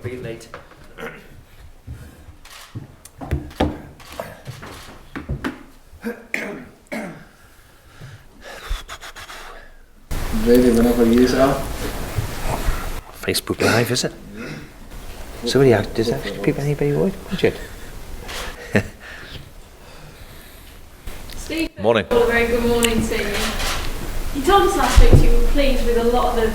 being late. Ready whenever you are. Facebook Live, is it? Somebody does actually people anybody worried? Richard. Steve, Morning. well, a very good morning to you. You told us last week you were pleased with a lot of the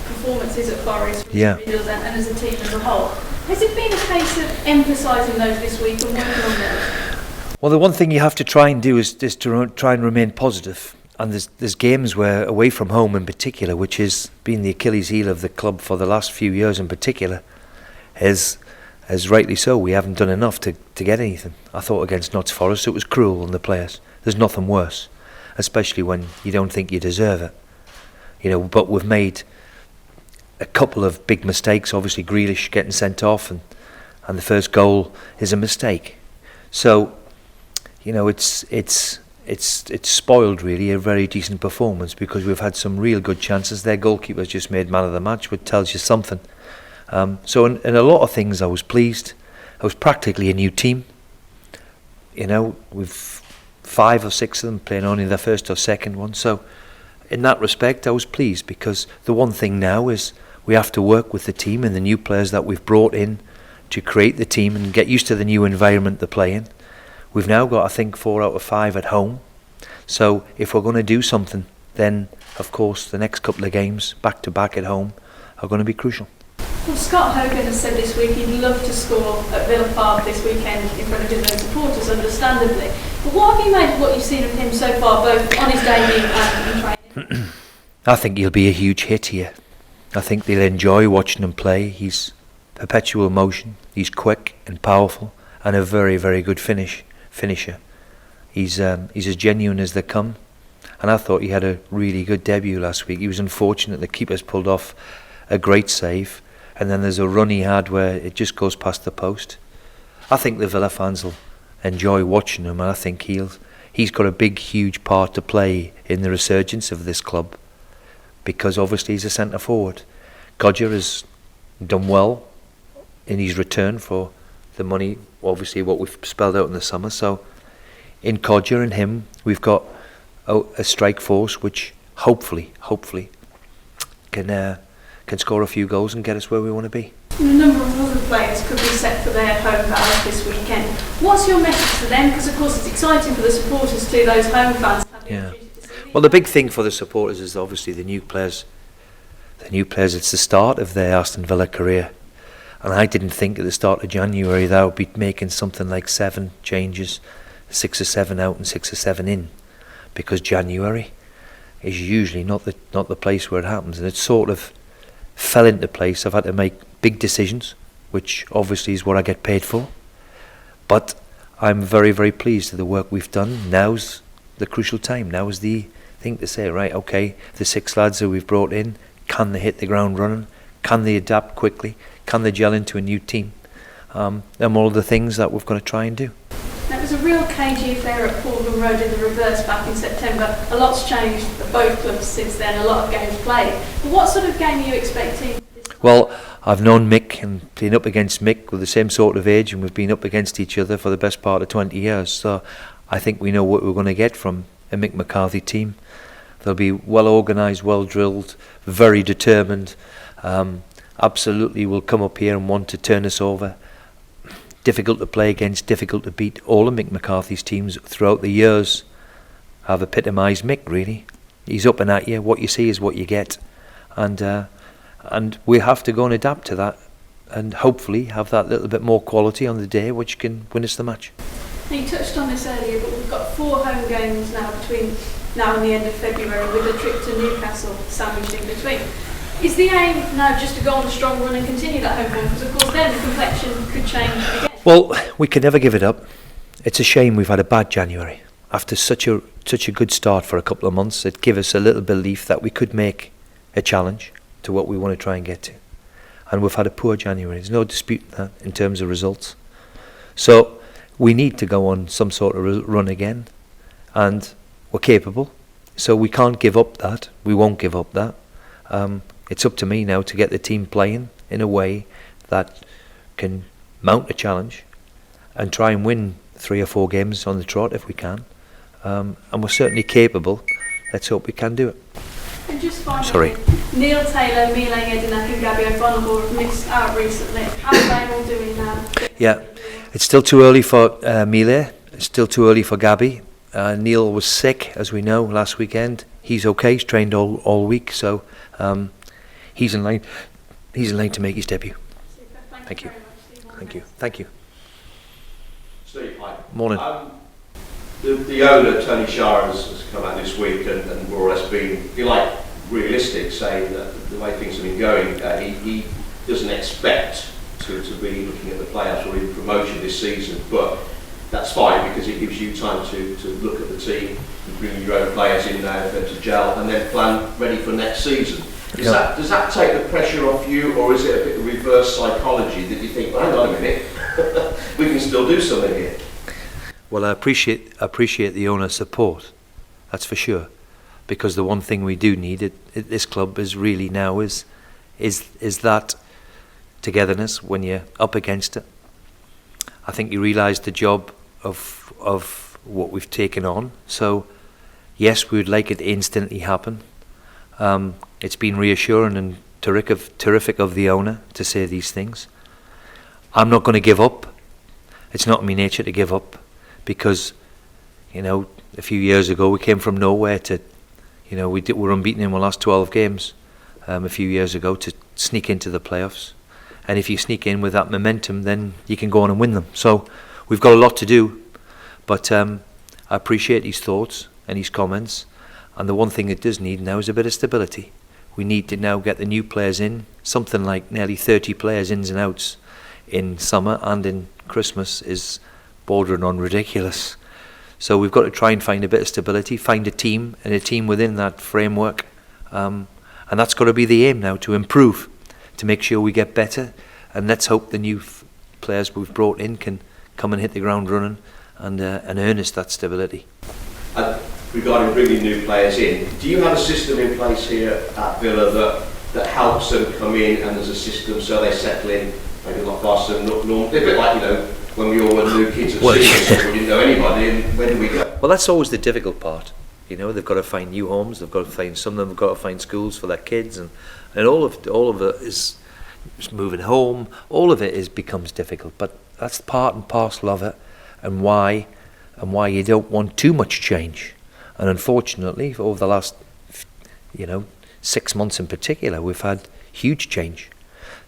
performances at Forest, Yeah. and as a team as a whole. Has it been a case of emphasising those this week and working on them? Well, the one thing you have to try and do is to try and remain positive. And there's games where, away from home in particular, which has been the Achilles heel of the club for the last few years in particular, as rightly so, we haven't done enough to get anything. I thought against Notts Forest it was cruel on the players. There's nothing worse, especially when you don't think you deserve it. You know, but we've made a couple of big mistakes. Obviously, Grealish getting sent off, and the first goal is a mistake. So, you know, it's spoiled really a very decent performance because we've had some real good chances. Their goalkeeper's just made man of the match, which tells you something. So in a lot of things I was pleased. I was practically a new team. You know, we've 5 or 6 of them playing only their first or second one. So in that respect I was pleased, because the one thing now is we have to work with the team and the new players that we've brought in to create the team and get used to the new environment they're playing. We've now got, I think, 4 out of 5 at home. So if we're going to do something, then of course the next couple of games back to back at home are going to be crucial. Well, Scott Hogan has said this week he'd love to score at Villa Park this weekend in front of his own supporters, understandably. But what have you made of what you've seen of him so far, both on his debut and in training? I think he'll be a huge hit here. I think they'll enjoy watching him play. He's perpetual motion. He's quick and powerful and a very, very good finisher. He's as genuine as they come, and I thought he had a really good debut last week. He was unfortunate the keeper's pulled off a great save, and then there's a run he had where it just goes past the post. I think the Villa fans will enjoy watching him, and I think he's got a big, huge part to play in the resurgence of this club, because obviously he's a centre forward. Codger has done well in his return for the money, obviously what we've spelled out in the summer. So in Codger and him, we've got a strike force which hopefully can score a few goals and get us where we want to be. A number of other players could be set for their home battles this weekend. What's your message to them? Because of course it's exciting for the supporters too, those home fans. Yeah. Well, the big thing for the supporters is obviously the new players. It's the start of their Aston Villa career. And I didn't think at the start of January that I would be making something like 7 changes, 6 or 7 out and 6 or 7 in, because January is usually not the place where it happens, and it sort of fell into place. I've had to make big decisions, which obviously is what I get paid for, but I'm very, very pleased with the work we've done. Now's the crucial time. Now is the thing to say, right, okay, the 6 lads that we've brought in, can they hit the ground running? Can they adapt quickly? Can they gel into a new team? And all of the things that we've got to try and do. That was a real cagey affair at Portland Road in the reverse back in September. A lot's changed at both clubs since then, a lot of games played. But what sort of game are you expecting? Well, I've known Mick and been up against Mick with the same sort of age, and we've been up against each other for the best part of 20 years. So I think we know what we're going to get from a Mick McCarthy team. They'll be well organised, well drilled, very determined. Absolutely will come up here and want to turn us over. Difficult to play against, difficult to beat. All of Mick McCarthy's teams throughout the years have epitomised Mick, really. He's up and at you. What you see is what you get. And we have to go and adapt to that, and hopefully have that little bit more quality on the day which can win us the match. Now, you touched on this earlier, but we've got 4 home games now between now and the end of February, with a trip to Newcastle sandwiched in between. Is the aim now just to go on a strong run and continue that home run? Because of course then the complexion could change again. Well, we can never give it up. It's a shame we've had a bad January. After such a good start for a couple of months, it gave us a little belief that we could make a challenge to what we want to try and get to. And we've had a poor January. There's no disputing that in terms of results. So we need to go on some sort of run again, and we're capable. So we can't give up that. We won't give up that. It's up to me now to get the team playing in a way that can mount a challenge and try and win 3 or 4 games on the trot if we can. And we're certainly capable. Let's hope we can do it. And just finally, Neil Taylor, Milan Edinak and Gabby O'Connell have missed out recently. How are they all doing now? Yeah, it's still too early for Mile. It's still too early for Gabby. Neil was sick, as we know, last weekend. He's okay. He's trained all week, so he's in line. He's in line to make his debut. Super. Thank you. Very much, Steve. Thank you. Thank you. Steve, hi. Morning. The owner, Tony Shah, has come out this week and more or less been, if you like, realistic, saying that the way things have been going, he doesn't expect to be looking at the playoffs or even promotion this season, but that's fine because it gives you time to look at the team, bring your own players in now for them to gel, and then plan ready for next season. Does that take the pressure off you, or is it a bit of reverse psychology that you think, well, hang on a minute, we can still do something here? Well, I appreciate the owner's support. That's for sure, because the one thing we do need at this club is really now is that togetherness when you're up against it. I think you realise the job of what we've taken on. So, yes, we would like it to instantly happen. It's been reassuring and terrific of the owner to say these things. I'm not going to give up. It's not in my nature to give up, because, you know, a few years ago we came from nowhere to, you know, we were unbeaten in our last 12 games a few years ago to sneak into the playoffs. And if you sneak in with that momentum, then you can go on and win them. So we've got a lot to do, but I appreciate his thoughts and his comments. And the one thing it does need now is a bit of stability. We need to now get the new players in. Something like nearly 30 players ins and outs in summer and in Christmas is bordering on ridiculous. So we've got to try and find a bit of stability, find a team and a team within that framework. And that's got to be the aim now, to improve, to make sure we get better. And let's hope the new players we've brought in can come and hit the ground running and earn us that stability. Regarding bringing new players in, do you have a system in place here at Villa that helps them come in, and there's a system so they settle in maybe a lot faster than normal? A bit like, you know, when we all were new kids at school, we didn't know anybody, and where do we go? Well, that's always the difficult part. You know, they've got to find new homes. They've got to find, some of them have got to find schools for their kids, and all of it is moving home. All of it becomes difficult, but that's part and parcel of it, and why you don't want too much change. And unfortunately, over the last, 6 months in particular, we've had huge change.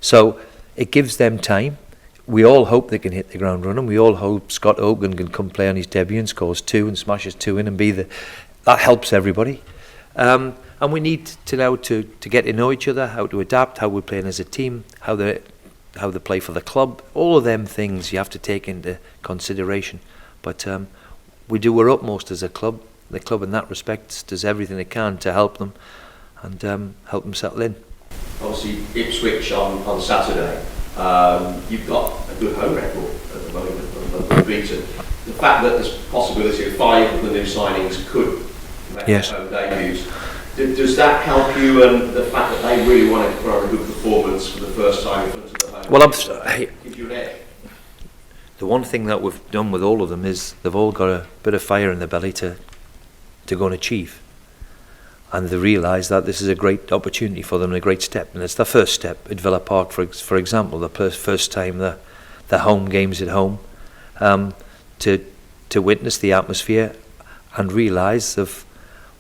So it gives them time. We all hope they can hit the ground running. We all hope Scott Hogan can come play on his debut and scores 2 and smashes 2 in and that helps everybody. And we need to now to get to know each other, how to adapt, how we're playing as a team, how they play for the club. All of them things you have to take into consideration. But we do our utmost as a club. The club in that respect does everything it can to help them and help them settle in. Obviously, Ipswich on Saturday. You've got a good home record at the moment, unbeaten. The fact that there's possibility of 5 of the new signings could make home debuts, does that help you, and the fact that they really wanted to put on a good performance for the first time in front of the home? Well, gives you an edge. The one thing that we've done with all of them is they've all got a bit of fire in their belly to go and achieve. And they realise that this is a great opportunity for them, and a great step. And it's their first step at Villa Park, for example, the first time the home games at home, to witness the atmosphere and realise of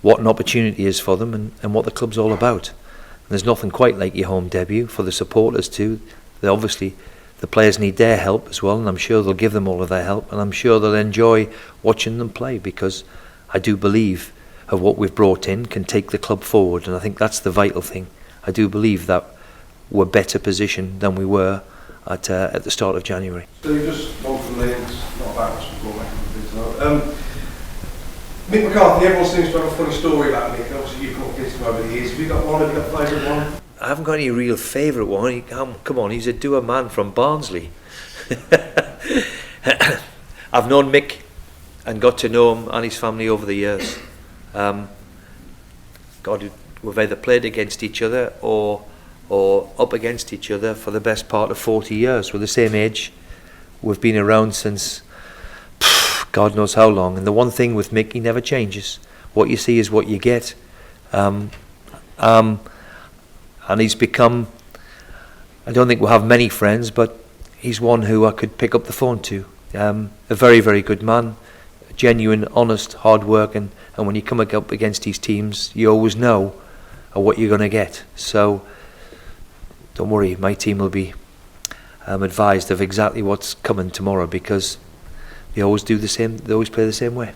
what an opportunity is for them and what the club's all about. And there's nothing quite like your home debut for the supporters too. Obviously, the players need their help as well, and I'm sure they'll give them all of their help, and I'm sure they'll enjoy watching them play, because I do believe of what we've brought in can take the club forward, and I think that's the vital thing. I do believe that we're better positioned than we were at the start of January. So you just one from Leeds, not that much before making. Mick McCarthy, everyone seems to have a funny story about Mick. Obviously you've come up against him over the years. Have you got one? Have you got a favourite one? I haven't got any real favourite one. Come on, he's a doer man from Barnsley. I've known Mick and got to know him and his family over the years. We've either played against each other or or up against each other for the best part of 40 years. We're the same age. We've been around since God knows how long. And the one thing with Mick, he never changes. What you see is what you get. And he's become, I don't think we'll have many friends, but he's one who I could pick up the phone to. A very, very good man, genuine, honest, hard work, and when you come up against these teams, you always know what you're going to get. So don't worry, my team will be advised of exactly what's coming tomorrow, because they always do the same. They always play the same way.